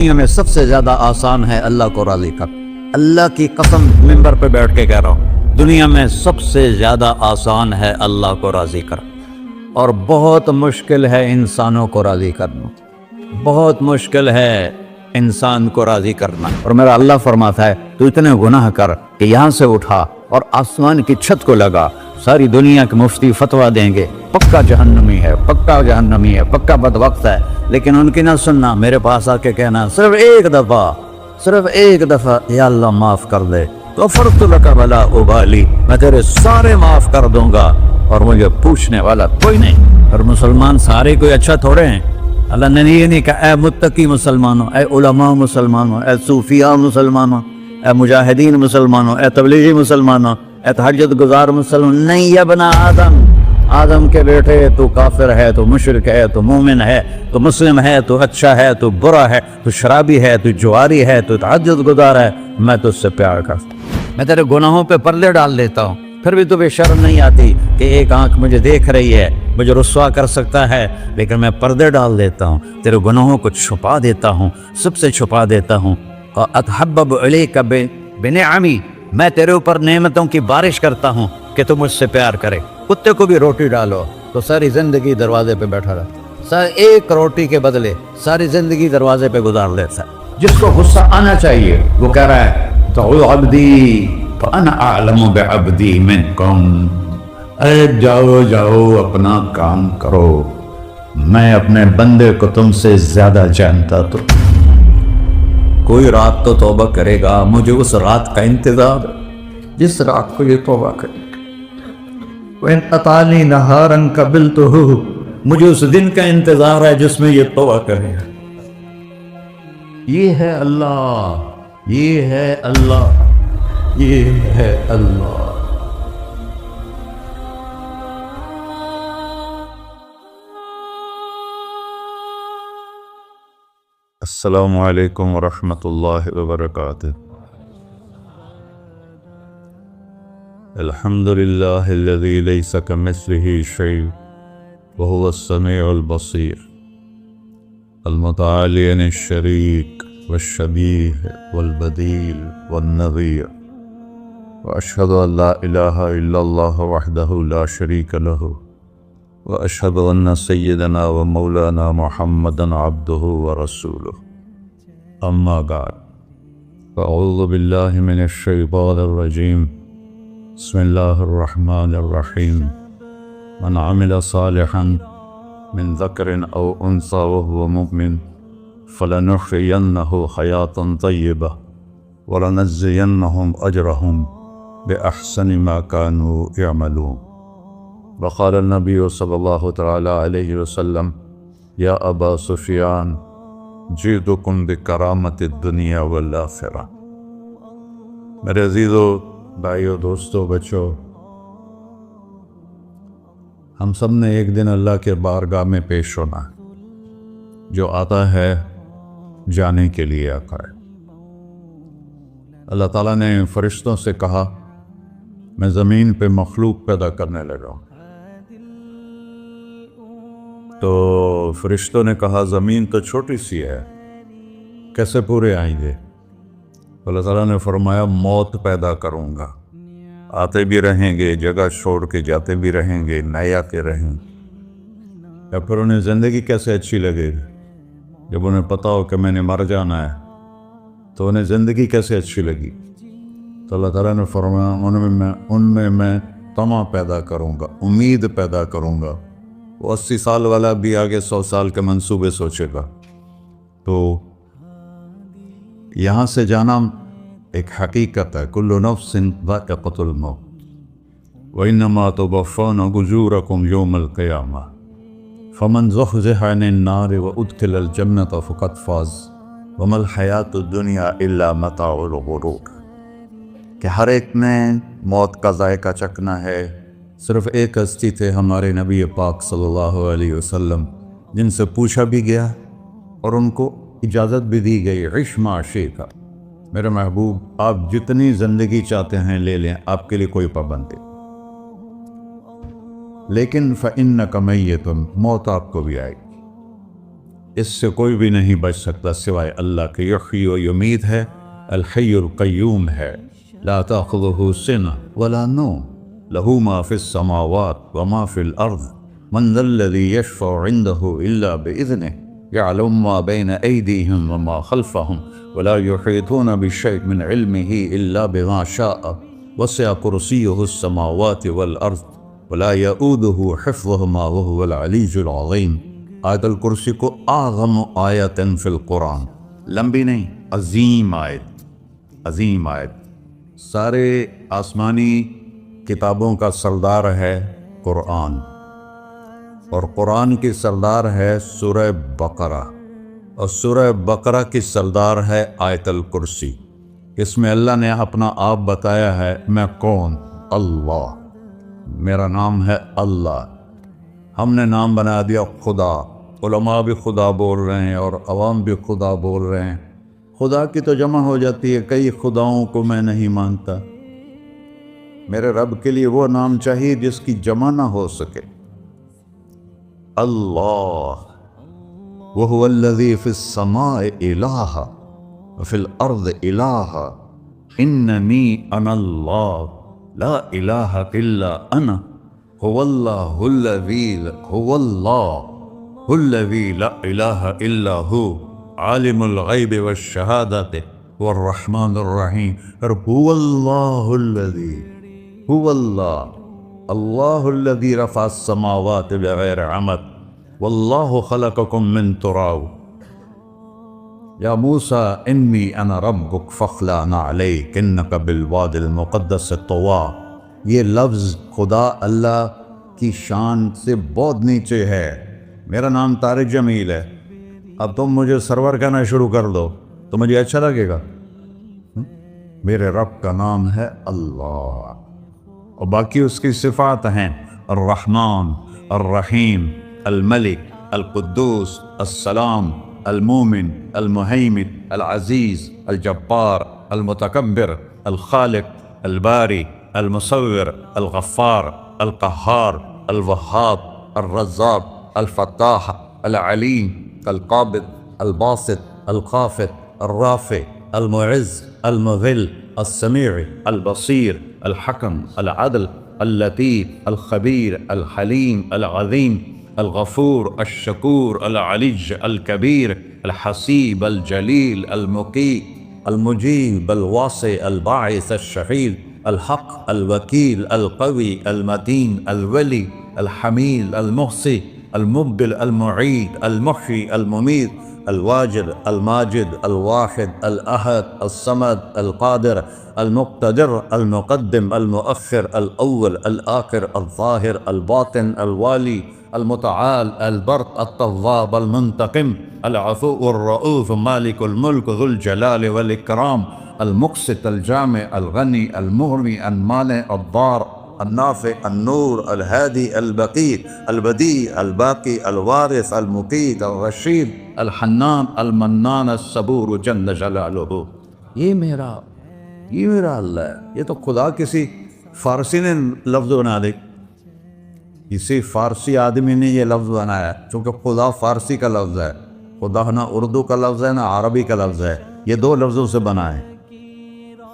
دنیا میں سب سے زیادہ آسان ہے اللہ کو راضی کر. اللہ کی قسم منبر پہ بیٹھ کے کہہ رہا ہوں، دنیا میں سب سے زیادہ آسان ہے اللہ کو راضی کر، اور بہت مشکل ہے انسانوں کو راضی کرنا. بہت مشکل ہے انسان کو راضی کرنا. اور میرا اللہ فرماتا ہے تو اتنے گناہ کر کہ یہاں سے اٹھا اور آسمان کی چھت کو لگا، ساری دنیا کے مفتی فتویٰ دیں گے پکا جہنمی ہے، پکا جہنمی ہے، پکا بدبخت ہے، لیکن ان کی نہ سننا. میرے پاس آ کے کہنا صرف ایک دفعہ یا اللہ معاف کر دے، غفرت لک ولا ابالی، میں تیرے سارے معاف کر دوں گا اور مجھے پوچھنے والا کوئی نہیں. اور مسلمان سارے کوئی اچھا تھوڑے ہیں. اللہ نے یہ نہیں کہا اے متقی مسلمانوں، اے علماء مسلمانوں، اے صوفیاء مسلمانوں، اے مجاہدین مسلمانوں، اے تبلیغی مسلمانوں، اے تہجد گزار مسلمان. نہیں یا ابن آدم کے بیٹے، تو کافر ہے، تو مشرک ہے، تو مومن ہے، تو مسلم ہے، تو اچھا ہے، تو برا ہے، تو شرابی ہے، تو جواری ہے، تو تہجد گزار ہے، میں تو اس سے پیار کرتا ہوں. میں تیرے گناہوں پہ پردے ڈال دیتا ہوں، پھر بھی تمہیں شرم نہیں آتی کہ ایک آنکھ مجھے دیکھ رہی ہے، مجھے رسوا کر سکتا ہے، لیکن میں پردے ڈال دیتا ہوں، تیرے گناہوں کو چھپا دیتا ہوں، سب سے چھپا دیتا ہوں. اور اتحبب الیک بنعمی، میں تیرے اوپر نعمتوں کی بارش کرتا ہوں کہ تم مجھ سے پیار کرے. کتے کو بھی روٹی ڈالو تو ساری زندگی دروازے پہ بیٹھا رہتا، ایک روٹی کے بدلے ساری زندگی دروازے پہ گزار لیتا ہے. جس کو غصہ آنا چاہیے وہ کہہ رہا ہے تو عبدی فانا اعلم بعبدی منکم، اے جاؤ اپنا کام کرو، میں اپنے بندے کو تم سے زیادہ جانتا. تو کوئی رات تو توبہ کرے گا، مجھے اس رات کا انتظار جس رات کو یہ توبہ کرے. وَإِنْ أَطَعَنِي نَهَارًا قَبِلْتُهُ، مجھے اس دن کا انتظار ہے جس میں یہ توبہ کرے. یہ ہے اللہ، یہ ہے اللہ، یہ ہے اللہ. السلام علیکم ورحمۃ اللہ وبرکاتہ. الحمد للہ الذی لیس کمثلہ شیء وہو السمیع البصیر المتعالی عن الشریک والشبیہ والبدیل والنظیر، واشہد ان لا الہ الا اللہ وحدہ لا شریک لہ، واشہد ان سیدنا و مولانا محمدا عبدہ ورسولہ. اما بعد، فاعوذ باللہ من الشیطان الرجیم، بسم اللہ الرحمن الرحیم. من عمل صالحا من ذکر او انثى وهو مؤمن فلنحيينه حیاة طیبة ولنجزینهم اجرهم بأحسن ما كانوا يعملون. وقال النبی صلی اللہ تعالی علیہ وسلم یا ابا سفیان جئتکم بکرامۃ الدنیا والآخرہ. میرے عزیزو، بھائیو، دوستو، بچو، ہم سب نے ایک دن اللہ کے بارگاہ میں پیش ہونا ہے. جو آتا ہے جانے کے لیے آتا ہے. اللہ تعالیٰ نے فرشتوں سے کہا میں زمین پہ مخلوق پیدا کرنے لگا ہوں. تو فرشتوں نے کہا زمین تو چھوٹی سی ہے، کیسے پورے آئیں گے؟ اللہ تعالیٰ نے فرمایا موت پیدا کروں گا، آتے بھی رہیں گے، جگہ چھوڑ کے جاتے بھی رہیں گے، نئے آتے رہیں گے. یا پھر انہیں زندگی کیسے اچھی لگے گی جب انہیں پتا ہو کہ میں نے مر جانا ہے؟ تو انہیں زندگی کیسے اچھی لگی؟ تو اللہ تعالیٰ نے فرمایا ان میں میں طمع پیدا کروں گا، امید پیدا کروں گا. وہ 80 سال والا بھی آگے 100 سال کے منصوبے سوچے گا. تو یہاں سے جانا ایک حقیقت ہے. کل نفس ذائقۃ الموت وانما توفون اجورکم یوم القیامہ فمن زحزح عن النار وادخل الجنۃ فقد فاز وما الحیاۃ الدنیا الا متاع الغرور. کہ ہر ایک نے موت کا ذائقہ چکھنا ہے. صرف ایک ہستی تھے ہمارے نبی پاک صلی اللہ علیہ وسلم، جن سے پوچھا بھی گیا اور ان کو اجازت بھی دی گئی، عش ما شئت. میرے محبوب، آپ جتنی زندگی چاہتے ہیں لے لیں، آپ کے لیے کوئی پابندی. لیکن فَإِنَّكَ مَيِّتٌ، موت آپ کو بھی آئے گی. اس سے کوئی بھی نہیں بچ سکتا سوائے اللہ کے. یحیی و یمیت ہے, الحی القیوم ہے, لا تأخذہ سنہ ولا نوم, لہ ما فی السماوات وما فی الارض, من ذا الذی یشفع عنده الا بإذنہ, يعلم ما بين أيديهم وما خلفهم ولا يحيطون بشيء من علمه إلا بما شاء, وسع كرسيه السماوات والأرض ولا يؤوده حفظهما وهو العلي العظيم. آیت الکرسی کو اعظم آیت فی القرآن, لمبی نہیں, عظیم آیت, عظیم آیت. سارے آسمانی کتابوں کا سردار ہے قرآن, اور قرآن کی سردار ہے سورہ بقرہ, اور سورہ بقرہ کی سردار ہے آیت الکرسی. اس میں اللہ نے اپنا آپ بتایا ہے, میں کون؟ اللہ, میرا نام ہے اللہ. ہم نے نام بنا دیا خدا. علماء بھی خدا بول رہے ہیں اور عوام بھی خدا بول رہے ہیں. خدا کی تو جمع ہو جاتی ہے, کئی خداؤں کو میں نہیں مانتا. میرے رب کے لیے وہ نام چاہیے جس کی جمع نہ ہو سکے. اللہ وہو الذی فی السماء الہ وفی الارض الہ اننی انا اللہ لا الہ الا انا هو اللہ الذی لا الہ الا ہو عالم الغیب والشہادۃ والرحمن الرحیم. هو اللہ الذی هو اللہ اللہ الذی رفع السماوات بغیر عمد واللہ خلقکم من تراب. یا موسیٰ انی انا ربک فاخلع علیک انک بالوادی المقدس طویٰ. یہ لفظ خدا اللہ کی شان سے بہت نیچے ہے. میرا نام طارق جمیل ہے, اب تم مجھے سرور کہنا شروع کر دو تو مجھے اچھا لگے گا؟ میرے رب کا نام ہے اللہ, اور باقی اس کی صفات ہیں الرحمن, الرحیم, الملک, القدوس, السلام, المومن, المہیمن, العزیز, الجبار, المتکبر, الخالق, الباری, المصور, الغفار, القہار, الوہاب, الرزاق, الفتاح, العلیم, القابض, الباسط, الخافض, الرافع, المعز, المذل, السمیع, البصیر, الحکم, العدل, اللطیف, الخبیر, الحلیم, العظیم, الغفور, الشکور, العلی, الکبیر, الحسیب, الجلیل, المقیت, المجیب, الواسع, الباعث, الشہید, الحق, الوکیل, القوی, المتین, الولی, الحمید, المحصی, المبدل, المعید, المحیی, الممید, الواجد, الماجد, الواحد, الأحد, الصمد, القادر, المقتدر, المقدم, المؤخر, الأول, الآخر, الظاهر, الباطن, الوالي, المتعال, البر, التواب, المنتقم, العفو, الرؤوف, مالك الملك, ذو الجلال والإكرام, المقسط, الجامع, الغني, المغني, المانع, الضار, النافع, النور, الهادي, البقيت, البديع, الباقي, الوارث, المقيت, الرشيد, الحنان, المنان, الصبور جل جلالہ. یہ میرا اللہ ہے. یہ تو خدا کسی فارسی نے لفظ بنا دے, کسی فارسی آدمی نے یہ لفظ بنایا, چونکہ خدا فارسی کا لفظ ہے. خدا نہ اردو کا لفظ ہے نہ عربی کا لفظ ہے, یہ دو لفظوں سے بنا ہے.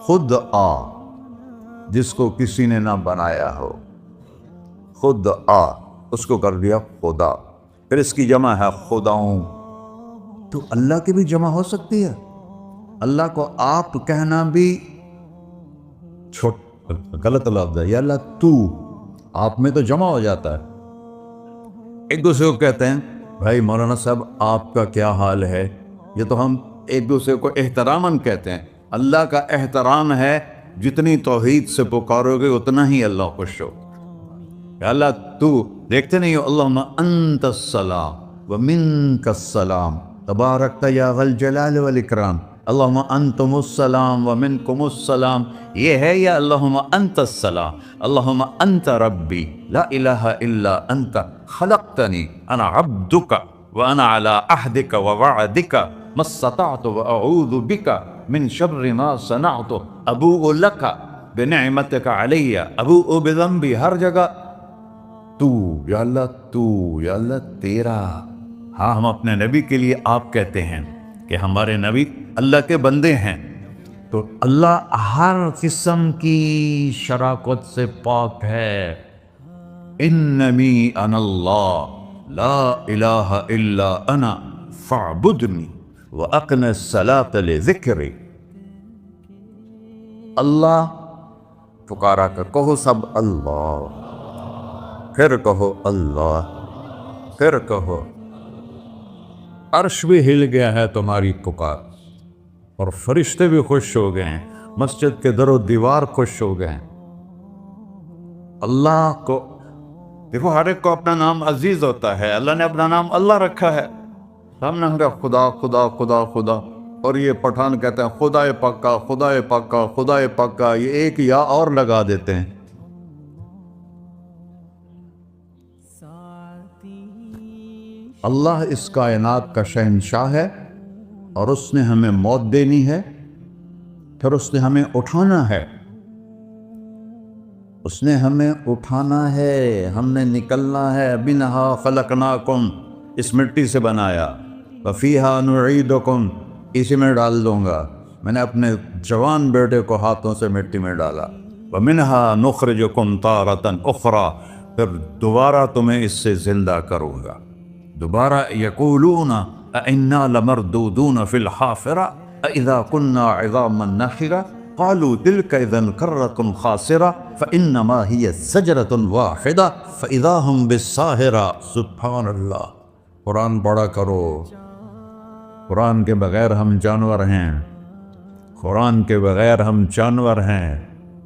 خود آ, جس کو کسی نے نہ بنایا ہو, خود آ, اس کو کر دیا خدا. پھر اس کی جمع ہے خداؤں. تو اللہ کی بھی جمع ہو سکتی ہے. اللہ کو آپ کہنا بھی غلط لفظ ہے. یا اللہ تو, آپ میں تو جمع ہو جاتا ہے. ایک دوسرے کو کہتے ہیں بھائی مولانا صاحب آپ کا کیا حال ہے, یہ تو ہم ایک دوسرے کو احتراماً کہتے ہیں. اللہ کا احترام ہے جتنی توحید سے پکارو گے اتنا ہی اللہ خوش ہو. یا اللہ تو, دیکھتے نہیں ہو اللہم انت السلام ومنک السلام تبارکت یا ذا الجلال والاکرام, اللہم انتم السلام ومنکم السلام. یہ ہے یا اللہم انت السلام, اللہم انت ربی لا الہ الا انت خلقتنی انا عبدک وانا علی عہدک ووعدک ما استطعت واعوذ بک من شر ما صنعت ابوء لک بنعمتک علی ابوء بذنبی. ہر جگہ تو, یا اللہ تو, یا اللہ تیرا, ہاں ہم اپنے نبی کے لیے آپ کہتے ہیں کہ ہمارے نبی اللہ کے بندے ہیں، تو اللہ ہر قسم کی شراکت سے پاک ہے۔ اننی انا اللہ لا الہ الا انا فاعبدنی واقم الصلاۃ لذکری۔ اللہ پکارا کر کہو سب اللہ، پھر کہو اللہ، پھر کہو۔ عرش بھی ہل گیا ہے تمہاری پکار، اور فرشتے بھی خوش ہو گئے ہیں، مسجد کے در و دیوار خوش ہو گئے ہیں۔ اللہ کو دیکھو، ہر ایک کو اپنا نام عزیز ہوتا ہے، اللہ نے اپنا نام اللہ رکھا ہے۔ ہم نے کہا خدا خدا خدا خدا، اور یہ پٹھان کہتے ہیں خدا پکا خدا پکا خدا پکا، یہ ایک یا اور لگا دیتے ہیں۔ اللہ اس کائنات کا شہنشاہ ہے، اور اس نے ہمیں موت دینی ہے، پھر اس نے ہمیں اٹھانا ہے، اس نے ہمیں اٹھانا ہے، ہم نے نکلنا ہے۔ منہا خلقناکم، اس مٹی سے بنایا، وفیہا نعیدکم، اسی میں ڈال دوں گا۔ میں نے اپنے جوان بیٹے کو ہاتھوں سے مٹی میں ڈالا۔ ومنہا نخرجکم تارۃ اخری، پھر دوبارہ تمہیں اس سے زندہ کروں گا۔ دوبارہ یقولون اَإِنَّا لَمَرْدُودُونَ فِي الْحَافِرَةِ أَإِذَا كُنَّا عِظَامًا نَخِرَةً قَالُوا تِلْكَ إِذًا كَرَّةٌ خَاسِرَةٌ فَإِنَّمَا هِيَ زَجْرَةٌ وَاحِدَةٌ فَإِذَا هُمْ بِالسَّاهِرَةِ۔ سبحان اللہ، قرآن پڑھا کرو۔ قرآن کے بغیر ہم جانور ہیں، قرآن کے بغیر ہم جانور ہیں،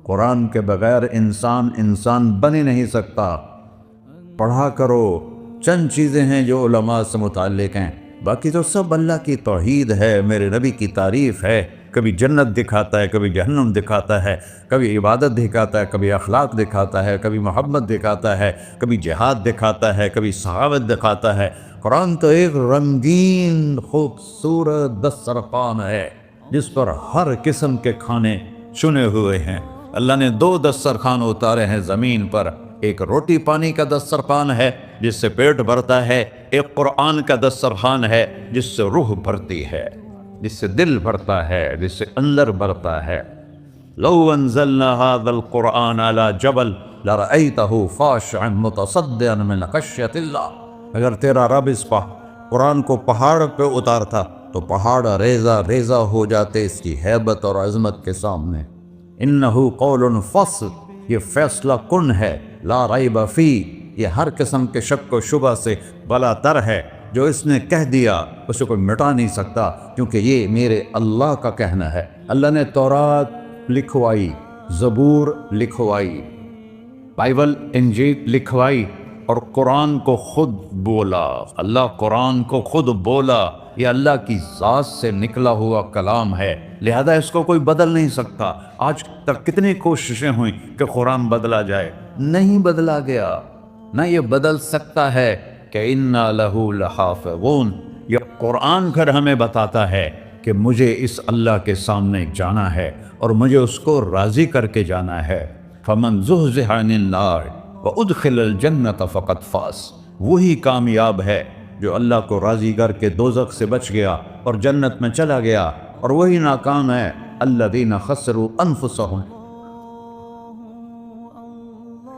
قرآن کے بغیر انسان بن ہی نہیں سکتا۔ پڑھا کرو۔ چند چیزیں ہیں جو علماء سے متعلق ہیں، باقی تو سب اللہ کی توحید ہے، میرے نبی کی تعریف ہے۔ کبھی جنت دکھاتا ہے، کبھی جہنم دکھاتا ہے، کبھی عبادت دکھاتا ہے، کبھی اخلاق دکھاتا ہے، کبھی محبت دکھاتا ہے، کبھی جہاد دکھاتا ہے، کبھی صحابت دکھاتا ہے۔ قرآن تو ایک رنگین خوبصورت دسترخوان ہے جس پر ہر قسم کے کھانے چنے ہوئے ہیں۔ اللہ نے 2 دسترخوان اتارے ہیں زمین پر، ایک روٹی پانی کا دسترخوان ہے جس سے پیٹ بھرتا ہے، ایک قرآن کا دسترخوان ہے جس سے روح بھرتی ہے، جس سے دل بھرتا ہے، جس سے اندر بھرتا ہے۔ لو انزلنا هذا القرآن على جبل لرأيته خاشعا متصدعا من خشية اللہ۔ اگر تیرا رب اس قرآن کو پہاڑ پہ اتارتا تو پہاڑ ریزہ ریزہ ہو جاتے اس کی ہیبت اور عظمت کے سامنے۔ انہ قول فصل، یہ فیصلہ کن ہے، لا ریب فی، یہ ہر قسم کے شک و شبہ سے بلا تر ہے۔ جو اس نے کہہ دیا اسے کوئی مٹا نہیں سکتا، کیونکہ یہ میرے اللہ کا کہنا ہے۔ اللہ نے تورات لکھوائی، زبور لکھوائی، بائبل انجیل لکھوائی، اور قرآن کو خود بولا۔ اللہ قرآن کو خود بولا، یہ اللہ کی ذات سے نکلا ہوا کلام ہے، لہذا اس کو کوئی بدل نہیں سکتا۔ آج تک کتنی کوششیں ہوئیں کہ قرآن بدلا جائے، نہیں بدلا گیا، نہ یہ بدل سکتا ہے۔ کہ اِنَّا لَهُ لَحَافِظُونَ، یہ قرآن پھر ہمیں بتاتا ہے کہ مجھے اس اللہ کے سامنے جانا ہے اور مجھے اس کو راضی کر کے جانا ہے۔ فَمَنْ زُحْزِحَ عَنِ النَّارِ وَأُدْخِلَ الْجَنَّةَ فَقَدْ فَازَ، وہی کامیاب ہے جو اللہ کو راضی کر کے دوزخ سے بچ گیا اور جنت میں چلا گیا، اور وہی ناکام ہے الَّذِينَ خَسِرُوا أَنفُسَهُمْ۔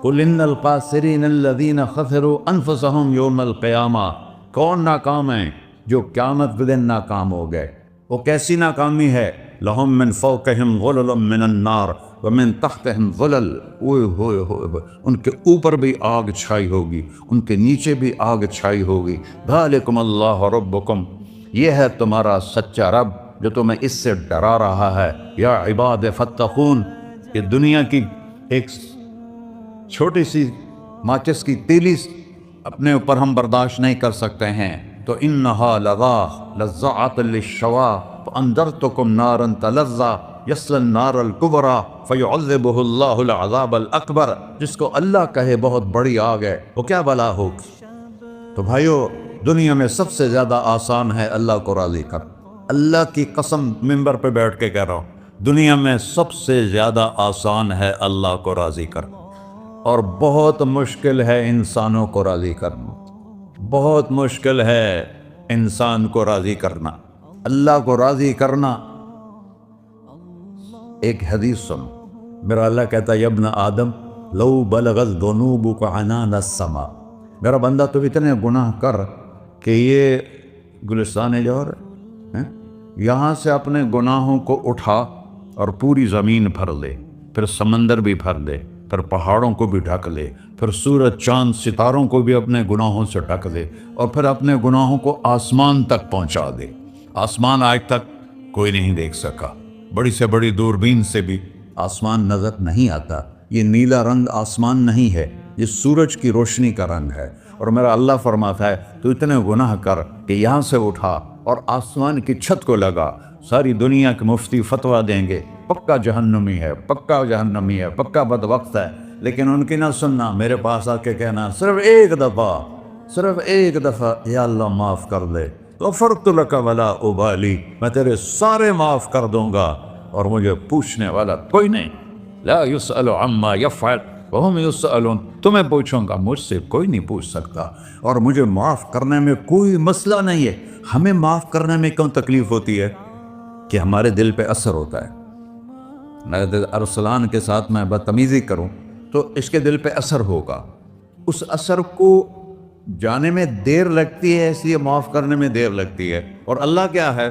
قُلْ إِنَّ الْخَاسِرِينَ الَّذِينَ خَسِرُوا أَنفُسَهُمْ يَوْمَ الْقِيَامَةِ، کون ناکام ہیں؟ جو قیامت کے دن ناکام ہو گئے۔ وہ کیسی ناکامی ہے؟ لَهُم مِّن فَوْقِهِمْ ظُلُلٌ مِّنَ النَّارِ وَمِن تَحْتِهِمْ ظُلَلٌ، اوہ ان کے اوپر بھی آگ چھائی ہوگی، ان کے نیچے بھی آگ چھائی ہوگی۔ ذَلِكُمُ اللَّهُ رَبُّكُمْ، یہ ہے تمہارا سچا رب جو تمہیں اس سے ڈرا رہا ہے۔ یا عباد فاتقون، یہ دنیا کی ایک چھوٹی سی ماچس کی تیلی اپنے اوپر ہم برداشت نہیں کر سکتے ہیں، تو انہا لَذَّاعَةٌ لِلشَّوَىٰ فَأَنذَرْتُكُمْ نَارًا تَلَظَّىٰ يَصْلَى النَّارَ الْكُبْرَىٰ فَيُعَذِّبُهُ اللَّهُ الْعَذَابَ الْأَكْبَرَ، جس کو اللہ کہے بہت بڑی آگ ہے، وہ کیا بلا ہوگی۔ تو بھائیو، دنیا میں سب سے زیادہ آسان ہے اللہ کو راضی کر۔ اللہ کی قسم ممبر پہ بیٹھ کے کہہ رہا ہوں، دنیا میں سب سے زیادہ آسان ہے اللہ کو راضی کر، اور بہت مشکل ہے انسانوں کو راضی کرنا، بہت مشکل ہے۔ انسان کو راضی کرنا، اللہ کو راضی کرنا۔ ایک حدیث سنو، میرا اللہ کہتا ہے یا ابن آدم لو بلغت ذنوبک عنان السماء، میرا بندہ تو اتنے گناہ کر کہ یہ گلستان جوہر ہے، یہاں سے اپنے گناہوں کو اٹھا اور پوری زمین بھر لے، پھر سمندر بھی بھر لے، پھر پہاڑوں کو بھی ڈھک لے، پھر سورج چاند ستاروں کو بھی اپنے گناہوں سے ڈھک لے، اور پھر اپنے گناہوں کو آسمان تک پہنچا دے۔ آسمان آج تک کوئی نہیں دیکھ سکا، بڑی سے بڑی دوربین سے بھی آسمان نظر نہیں آتا۔ یہ نیلا رنگ آسمان نہیں ہے، یہ سورج کی روشنی کا رنگ ہے۔ اور میرا اللہ فرماتا ہے تو اتنے گناہ کر کہ یہاں سے اٹھا اور آسمان کی چھت کو لگا، ساری دنیا کے مفتی فتویٰ دیں گے پکا جہنمی ہے، پکا جہنمی ہے، پکا بدبخت ہے، لیکن ان کی نہ سننا، میرے پاس آ کے کہنا صرف ایک دفعہ یا اللہ معاف کر دے، غفرت لک ولا ابالی، میں تیرے سارے معاف کر دوں گا اور مجھے پوچھنے والا کوئی نہیں۔ لا یسأل عما یفعل وہم یسألون، تمہیں پوچھوں گا، مجھ سے کوئی نہیں پوچھ سکتا، اور مجھے معاف کرنے میں کوئی مسئلہ نہیں ہے۔ ہمیں معاف کرنے میں کیوں تکلیف ہوتی ہے؟ کہ ہمارے دل پہ اثر ہوتا ہے۔ میں ارسلان کے ساتھ میں بدتمیزی کروں تو اس کے دل پہ اثر ہوگا، اس اثر کو جانے میں دیر لگتی ہے، اس لیے معاف کرنے میں دیر لگتی ہے۔ اور اللہ کیا ہے؟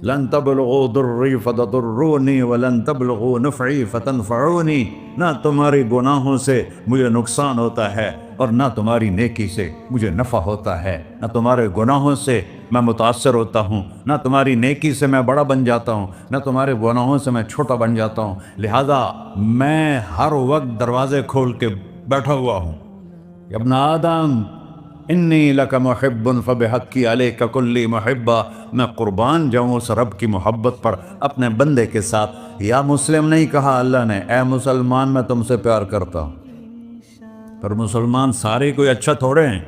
لن تبلغوا ضری فتضرونی ولن تبلغوا نفعی فتنفعونی، نہ تمہاری گناہوں سے مجھے نقصان ہوتا ہے اور نہ تمہاری نیکی سے مجھے نفع ہوتا ہے، نہ تمہارے گناہوں سے میں متاثر ہوتا ہوں، نہ تمہاری نیکی سے میں بڑا بن جاتا ہوں، نہ تمہارے گناہوں سے میں چھوٹا بن جاتا ہوں، لہذا میں ہر وقت دروازے کھول کے بیٹھا ہوا ہوں۔ یا ابن آدم انی لک محب فبحقی علیک کلی محبہ، میں قربان جاؤں اس رب کی محبت پر اپنے بندے کے ساتھ۔ یا مسلم نہیں کہا اللہ نے، اے مسلمان میں تم سے پیار کرتا ہوں۔ پر مسلمان سارے کوئی اچھا تھوڑے ہیں،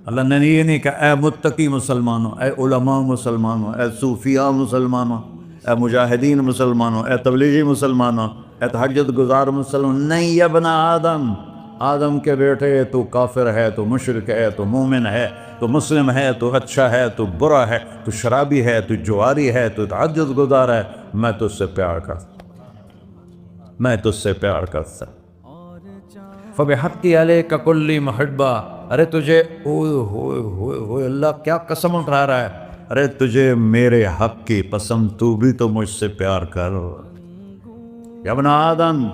اللہ نے یہ نہیں کہا اے متقی مسلمانوں، اے علماء مسلمانوں، اے صوفیاء مسلمانوں، اے مجاہدین مسلمانوں، اے تبلیغی مسلمانوں، اے تہجد گزار مسلمان، نہیں یا ابن آدم، آدم کے بیٹے، تو کافر ہے، تو مشرک ہے، تو مومن ہے، تو مسلم ہے، تو اچھا ہے، تو برا ہے، تو شرابی ہے، تو جواری ہے، تو تہجد گزار ہے، میں تجھ سے پیار کرتا فبحقی علیک کلی محبہ۔ ارے تجھے ہوئے اللہ کیا قسم اٹھا رہا ہے، ارے تجھے میرے حق کی پسند، تو بھی تو مجھ سے پیار کر۔ یا ابن آدم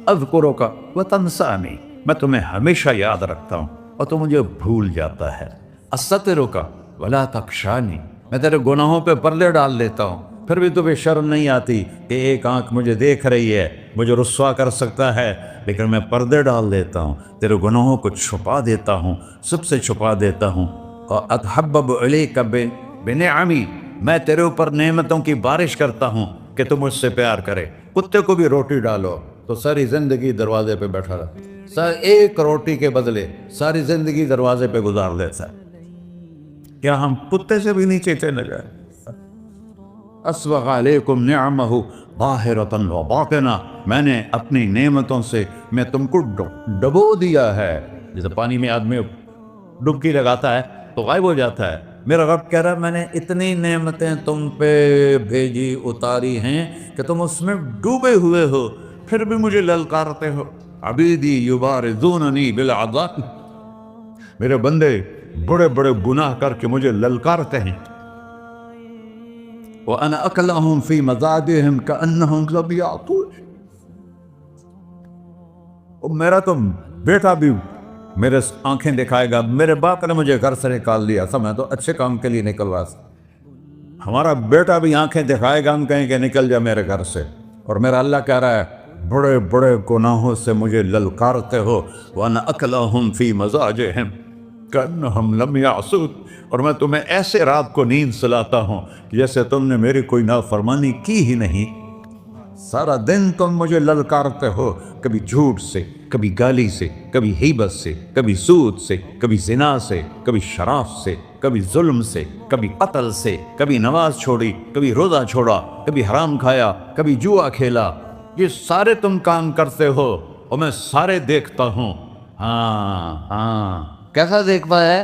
اذکرک وتنسانی، میں تمہیں ہمیشہ یاد رکھتا ہوں اور تو مجھے بھول جاتا ہے۔ استترک ولا تخشانی، میں تیرے گناہوں پہ پردے ڈال دیتا ہوں، پھر بھی تمہیں شرم نہیں آتی کہ ایک آنکھ مجھے دیکھ رہی ہے، مجھے رسوا کر سکتا ہے، لیکن میں پردے ڈال دیتا ہوں، تیرے گناہوں کو چھپا دیتا ہوں، سب سے چھپا دیتا ہوں۔ اور اتحبب الیک بنعمی، میں تیرے اوپر نعمتوں کی بارش کرتا ہوں کہ تم مجھ سے پیار کرے۔ کتے کو بھی روٹی ڈالو تو ساری زندگی دروازے پہ بیٹھا رہا، ایک روٹی کے بدلے ساری زندگی دروازے پہ گزار لیتا ہے۔ کیا ہم کتے سے بھی نیچے چلے گئے؟ اسبغ علیکم نعمہ ظاہرۃ و باطنہ، میں نے اپنی نعمتوں سے میں تم کو ڈبو دیا ہے۔ جیسے پانی میں آدمی ڈبکی لگاتا ہے تو غائب ہو جاتا ہے، میرا رب کہہ رہا ہے میں نے اتنی نعمتیں تم پہ بھیجی، اتاری ہیں کہ تم اس میں ڈوبے ہوئے ہو، پھر بھی مجھے للکارتے ہو۔ عبیدی یبارزوننی بالعذاب، میرے بندے بڑے بڑے گناہ کر کے مجھے للکارتے ہیں۔ وَأَنَا أَكْلَهُمْ فِي مَزَاجِهِمْ كَأَنَّهُمْ لَمْ يَعْطُونِ، اور میرا تو بیٹا بھی میرے آنکھیں دکھائے گا، میرے باپ نے مجھے گھر سے نکال دیا تھا، میں تو اچھے کام کے لیے نکلوا تھا، ہمارا بیٹا بھی آنکھیں دکھائے گا، ہم کہیں کہ نکل جا میرے گھر سے۔ اور میرا اللہ کہہ رہا ہے بڑے بڑے گناہوں سے مجھے للکارتے ہو۔ وَأَنَا أَكْلَهُمْ فِي مَزَاجِهِمْ كَأَنَّهُمْ لَمْ يَعْصُونِ، اور میں تمہیں ایسے رات کو نیند سلاتا ہوں جیسے تم نے میری کوئی نافرمانی کی ہی نہیں۔ سارا دن تم مجھے للکارتے ہو، کبھی جھوٹ سے، کبھی گالی سے، کبھی غیبت سے، کبھی سود سے، کبھی زنا سے، کبھی شراب سے، کبھی ظلم سے، کبھی قتل سے، کبھی نماز چھوڑی، کبھی روزہ چھوڑا، کبھی حرام کھایا، کبھی جوا کھیلا۔ یہ سارے تم کام کرتے ہو اور میں سارے دیکھتا ہوں۔ ہاں کیسا دیکھتا ہے؟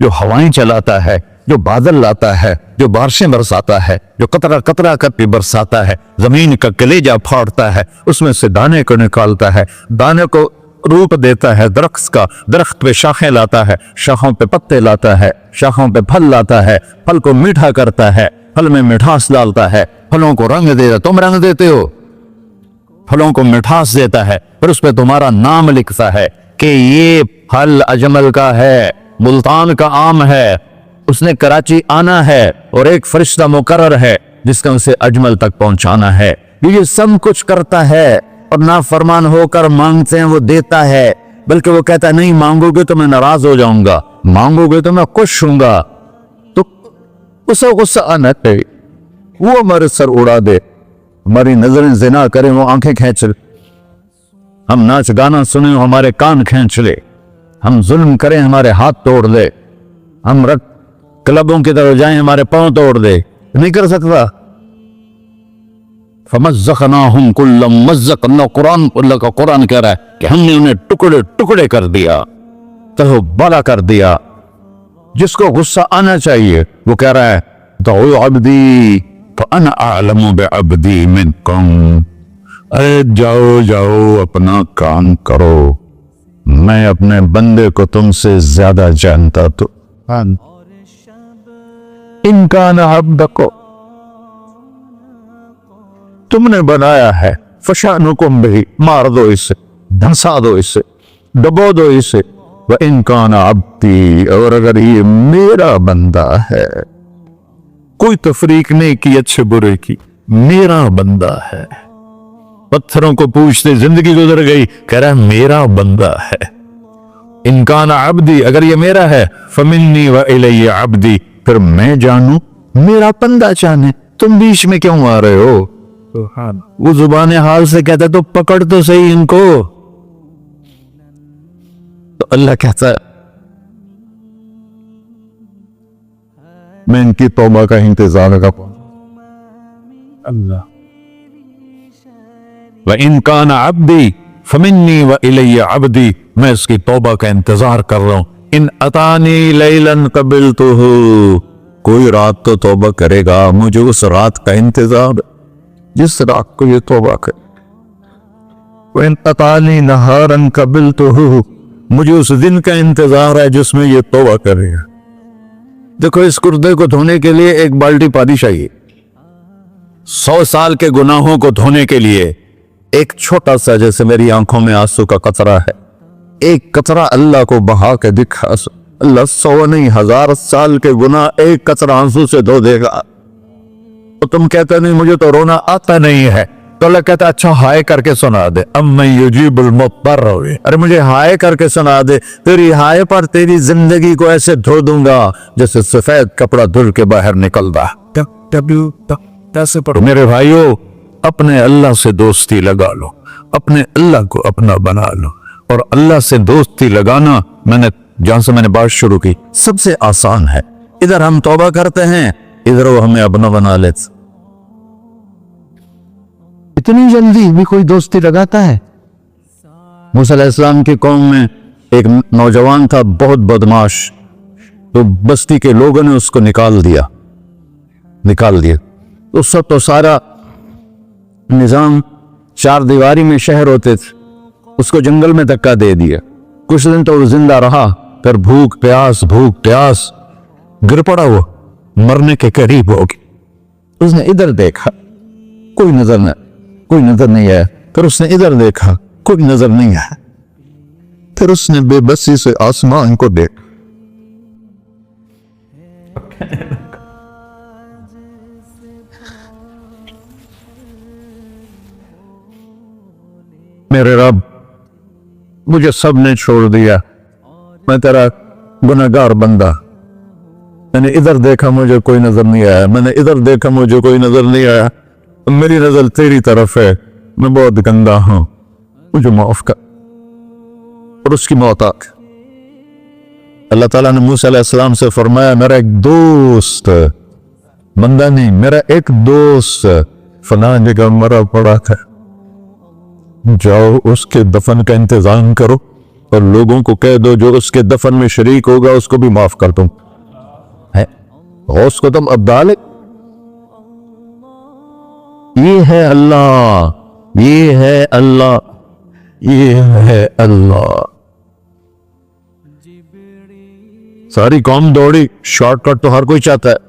جو ہوائیں چلاتا ہے, جو بادل لاتا ہے, جو بارشیں برساتا ہے, جو قطرہ قطرہ کر کے برساتا ہے, زمین کا کلیجہ پھاڑتا ہے, اس میں سے دانے کو نکالتا ہے, دانے کو روپ دیتا ہے درخت کا, درخت پہ شاخیں لاتا ہے, شاخوں پہ پتے لاتا ہے, شاخوں پہ پھل لاتا ہے, پھل کو میٹھا کرتا ہے, پھل میں مٹھاس ڈالتا ہے, پھلوں کو رنگ دیتا ہے. تم رنگ دیتے ہو, پھلوں کو مٹھاس دیتا ہے, پھر اس پہ تمہارا نام لکھتا ہے کہ یہ پھل اجمل کا ہے, ملتان کا آم ہے, اس نے کراچی آنا ہے اور ایک فرشتہ مقرر ہے جس کا اسے اجمل تک پہنچانا ہے. یہ سب کچھ کرتا ہے اور نافرمان ہو کر مانگتے ہیں وہ دیتا ہے, بلکہ وہ کہتا ہے نہیں مانگو گے تو میں ناراض ہو جاؤں گا, مانگو گے تو میں خوش ہوں گا. تو اسے غصہ آنا چاہیے, وہ ہمارے سر اڑا دے, ہماری نظریں زنا کریں وہ آنکھیں کھینچ لے, ہم ناچ گانا سنیں ہمارے کان کھینچ لے, ہم ظلم کریں ہمارے ہاتھ توڑ دے, ہم کلبوں کی طرف جائیں ہمارے پاؤں توڑ دے. نہیں کر سکتا. فَمَزَّقْنَاهُمْ كُلَّ مُمَزَّقٍ, اللہ کا قرآن کہہ رہا ہے کہ ہم نے انہیں ٹکڑے ٹکڑے کر دیا, تہو بالا کر دیا. جس کو غصہ آنا چاہیے وہ کہہ رہا ہے دعوا عبدی فَأَنَا أَعْلَمُ بِعَبْدِي مِنْكُمْ, اے جاؤ جاؤ اپنا کام کرو, میں اپنے بندے کو تم سے زیادہ جانتا. تو ان کان عبدکو, تم نے بنایا ہے, فشانکم بہی, مار دو اسے, دھنسا دو اسے, ڈبو دو اسے. وَإِن كَانَ عَبْدِي, اور اگر یہ میرا بندہ ہے, کوئی تفریق نہیں کی اچھے برے کی, میرا بندہ ہے. پتھروں کو پوچھتے زندگی گزر گئی, کہہ رہا ہے میرا بندہ ہے. ان کان عبدی, اگر یہ میرا ہے, فمنی وإلی عبدی, پھر میں جانوں میرا بندہ جانے, تم بیچ میں کیوں آ رہے ہو؟ وہ زبان حال سے کہتا ہے تو پکڑ تو صحیح ان کو. تو اللہ کہتا ہے میں ان کی توبہ کا انتظار کروں. اللہ وَإِن كَانَ عَبْدِي فَمِنِّي وَإِلَيَّ عَبْدِي, میں اس کی توبہ کا انتظار کر رہا ہوں. ان اتانی لیلاً قبلتہ, کوئی رات تو توبہ کرے گا, مجھے اس رات کا انتظار جس رات کو یہ توبہ کرے. وَإِن اتانی نہاراً قبلتہ, مجھے اس دن کا انتظار ہے جس میں یہ توبہ کرے گا. دیکھو اس کردے کو دھونے کے لیے ایک بالٹی پانی چاہیے, 100 سال کے گناہوں کو دھونے کے لیے ایک چھوٹا سا, جیسے میری آنکھوں میں آنسو کا قطرہ ہے, ایک قطرہ اللہ کو بہا کے دکھا, اللہ 100 نہیں 1000 سال کے گناہ ایک قطرہ آنسو سے دھو دے گا. تو تم کہتے نہیں مجھے تو رونا آتا نہیں ہے, تو اللہ کہتا اچھا ہائے کر کے سنا دے. اَمَّن يُجِيبُ الْمُضْطَرَّ, ارے مجھے ہائے کر کے سنا دے, تیری ہائے پر تیری زندگی کو ایسے دھو دوں گا جیسے سفید کپڑا دھل کے باہر نکلتا. میرے بھائیو, اپنے اللہ سے دوستی لگا لو, اپنے اللہ کو اپنا بنا لو. اور اللہ سے دوستی لگانا, جہاں سے میں نے بات شروع کی, سب سے آسان ہے. ادھر ہم توبہ کرتے ہیں, ادھر وہ ہمیں اپنا بنا لیتے. اتنی جلدی بھی کوئی دوستی لگاتا ہے؟ موسیٰ علیہ السلام کی قوم میں ایک نوجوان تھا بہت بدماش, تو بستی کے لوگوں نے اس کو نکال دیا. اس وقت تو سارا نظام 4 دیواری میں شہر ہوتے تھے, اس کو جنگل میں دھکا دے دیا. کچھ دن تو وہ زندہ رہا, پھر بھوک پیاس گر پڑا, وہ مرنے کے قریب ہو گیا. اس نے ادھر دیکھا, کوئی نظر نہیں آیا. پھر اس نے ادھر دیکھا, کوئی نظر نہیں آیا. پھر اس نے بے بسی سے آسمان کو دیکھا. میرے رب, مجھے سب نے چھوڑ دیا, میں تیرا گنہگار بندہ. میں نے ادھر دیکھا مجھے کوئی نظر نہیں آیا, میں نے ادھر دیکھا مجھے کوئی نظر نہیں آیا. میری نظر تیری طرف ہے, میں بہت گندا ہوں, مجھے معاف کر. اور اس کی موت آ گئی. اللہ تعالیٰ نے موسیٰ علیہ السلام سے فرمایا میرا ایک دوست, بندہ نہیں, میرا ایک دوست فلاں جگہ مرا پڑا تھا, جاؤ اس کے دفن کا انتظام کرو, اور لوگوں کو کہہ دو جو اس کے دفن میں شریک ہوگا اس کو بھی معاف کر دوں. ہے غوث کو تم ابدال. یہ ہے اللہ، یہ ہے اللہ، یہ ہے اللہ. ساری قوم دوڑی، شارٹ کٹ تو ہر کوئی چاہتا ہے.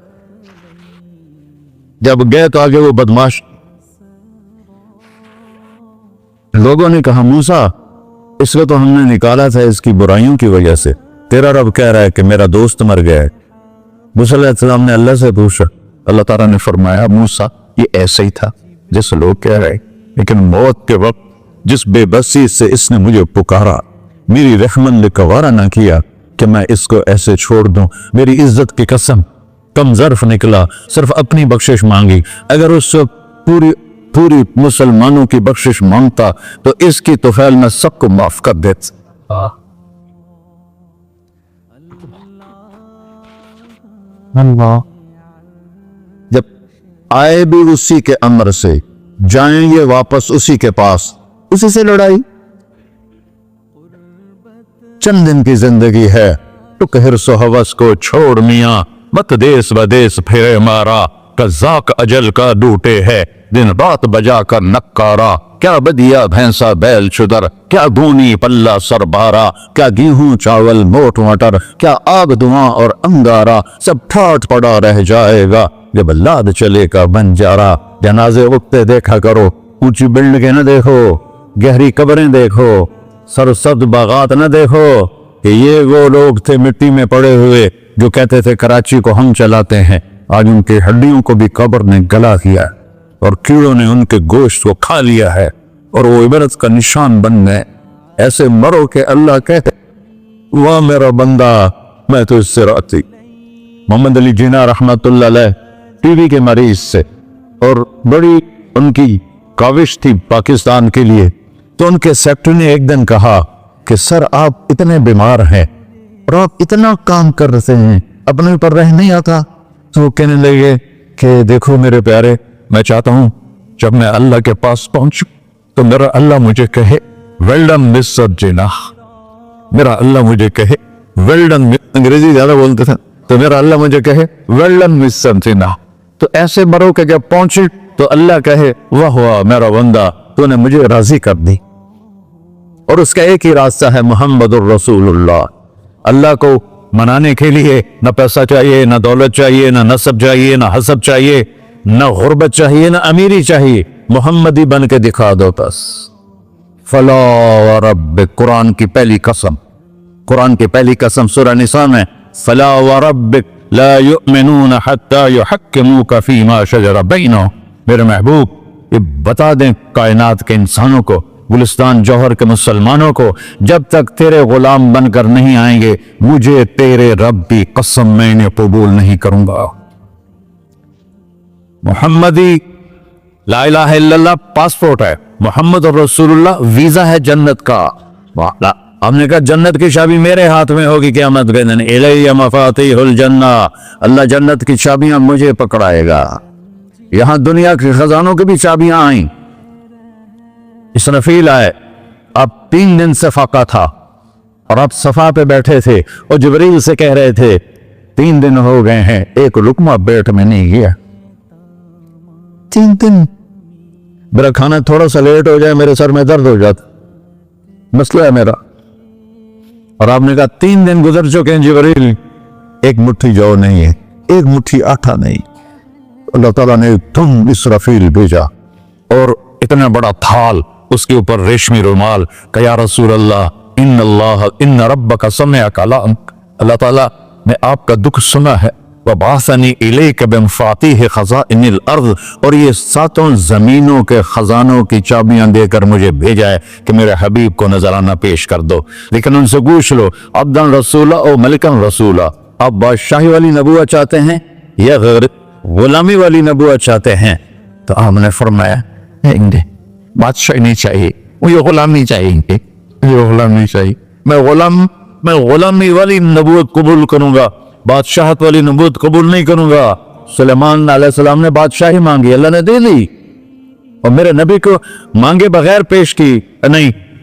جب گئے تو آگے وہ بدماش لوگوں نے کہا موسیٰ اس کو تو ہم نے نکالا تھا اس کی برائیوں کی وجہ سے، تیرا رب کہہ رہا ہے کہ میرا دوست مر گیا ہے. موسیٰ علیہ السلام نے اللہ سے پوچھا، اللہ تعالیٰ نے فرمایا موسیٰ یہ ایسے ہی تھا جس لوگ کہہ رہے، لیکن موت کے وقت جس بے بسی سے اس نے مجھے پکارا، میری رحمت نے گوارا نہ کیا کہ میں اس کو ایسے چھوڑ دوں. میری عزت کی قسم کم ظرف نکلا، صرف اپنی بخشش مانگی. اگر اس سے پوری مسلمانوں کی بخشش مانگتا تو اس کی طفیل میں سب کو معاف کر دیتا. اللہ جب آئے بھی اسی کے امر سے، جائیں گے واپس اسی کے پاس، اسی سے لڑائی. چند دن کی زندگی ہے، ٹک حرص و ہوس کو چھوڑ میاں، مت دیس بدیس پھرے مارا. قزاق اجل کا ڈوٹے ہے، دن رات بجا کر نکارا. کیا بدیا بھینسا بیل چدر، کیا گونی پلہ سر بارا. کیا گیہوں چاول موٹ مٹر، کیا آگ دھواں اور انگارا. سب ٹھاٹ پڑا رہ جائے گا جب لاد چلے کا بنجارا. جنازے اٹھتے دیکھا کرو، اونچی بلڈنگیں نہ دیکھو، گہری قبریں دیکھو، سرسبز باغات نہ دیکھو کہ یہ وہ لوگ تھے مٹی میں پڑے ہوئے جو کہتے تھے کراچی کو ہم چلاتے ہیں. آج ان کی ہڈیوں کو بھی قبر نے گلا کیا اور کیڑوں نے ان کے گوشت کو کھا لیا ہے اور وہ عبرت کا نشان بن گئے. ایسے مرو کہ اللہ کہتے واہ میرا بندہ میں تو اس سے راضی. محمد علی جناح رحمت اللہ علیہ ٹی وی کے مریض سے، اور بڑی ان کی کاوش تھی پاکستان کے لیے. تو ان کے سیکٹری نے ایک دن کہا کہ سر آپ اتنے بیمار ہیں اور آپ اتنا کام کر رہے ہیں، اپنے اوپر رہ نہیں آتا. تو وہ کہنے لگے کہ دیکھو میرے پیارے، میں چاہتا ہوں جب میں اللہ کے پاس پہنچوں تو میرا اللہ مجھے کہے ویل ڈن مسٹر جناح. میرا اللہ مجھے کہے ویل ڈن. انگریزی زیادہ بولتے تھے تو میرا اللہ مجھے کہے ویل ڈن مسٹر جناح. تو ایسے مرو کہ جب پہنچے تو اللہ کہے واہ واہ میرا بندہ تو نے مجھے راضی کر دی. اور اس کا ایک ہی راستہ ہے محمد الرسول اللہ. اللہ کو منانے کے لیے نہ پیسہ چاہیے، نہ دولت چاہیے، نہ نسب چاہیے، نہ حسب چاہیے، نہ غربت چاہیے، نہ امیری چاہیے. محمدی بن کے دکھا دو بس. فلا وربک، قرآن کی پہلی قسم، قرآن کی پہلی قسم سورہ نساء میں فلا وربک لا یؤمنون حتی یحکموک فیما شجر بینہم. میرے محبوب یہ بتا دیں کائنات کے انسانوں کو، گلستان جوہر کے مسلمانوں کو، جب تک تیرے غلام بن کر نہیں آئیں گے مجھے تیرے رب کی قسم میں انہیں قبول نہیں کروں گا. محمدی لا الہ الا اللہ پاسپورٹ ہے، محمد رسول اللہ ویزا ہے جنت کا. ہم نے کہا جنت کی چابی میرے ہاتھ میں ہوگی قیامت کے دن. الی مفاتیح الجنہ، اللہ جنت کی چابیاں مجھے پکڑائے گا. یہاں دنیا کے خزانوں کی بھی چابیاں آئیں. اسرافیل آئے، اب 3 دن سے فاقہ تھا اور اب صفا پہ بیٹھے تھے اور جبریل سے کہہ رہے تھے 3 دن ہو گئے ہیں ایک لقمہ پیٹ میں نہیں گیا. 3 دن میرا کھانا تھوڑا سا لیٹ ہو جائے میرے سر میں درد ہو جاتا، مسئلہ ہے میرا. اور آپ نے کہا 3 دن گزر چکے ہیں جبریل، ایک مٹھی جو نہیں ہے، ایک مٹھی آٹا نہیں. اللہ تعالیٰ نے تم اسرافیل بھیجا اور اتنا بڑا تھال، اس کے اوپر ریشمی رومال، کہ یا رسول اللہ ان ربک سمع کلامک، اللہ تعالیٰ نے آپ کا دکھ سنا ہے. وبعثنی الیک بمفاتیح خزائن الارض، اور یہ 7 زمینوں کے خزانوں کی چابیاں دے کر مجھے بھیجا ہے کہ میرے حبیب کو نذرانہ پیش کر دو. لیکن ان سے پوچھ لو عبدن رسولہ او ملکن رسولہ، آپ بادشاہی والی نبوت چاہتے ہیں یا غیر غلامی والی نبوت چاہتے ہیں؟ تو آپ نے فرمایا بادشاہی نہیں چاہیے، مجھے غلامی چاہیے، مجھے غلامی چاہیے. میں غلامی والی نبوت قبول کروں گا، بادشاہت والی نبوت قبول نہیں کروں گا. سلیمان علیہ السلام نے بادشاہی مانگی، اللہ نے دے دی، اور میرے نبی کو مانگے بغیر پیش کی نہیں.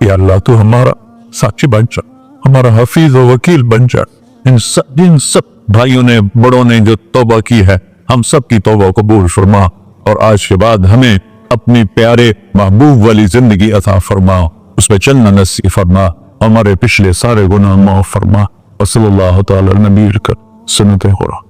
یا اللہ تو ہمارا ساتھی بن جا، ہمارا حفیظ و وکیل بن جا۔ جن سب بھائیوں نے بڑوں نے جو توبہ کی ہے، ہم سب کی توبہ قبول فرما، اور آج کے بعد ہمیں اپنی پیارے محبوب والی زندگی عطا فرما، اس پہ چلنا نصیب فرما، ہمارے پچھلے سارے گناہ معاف فرما۔ وصلی اللہ تعالی نبی کر سنت خورا۔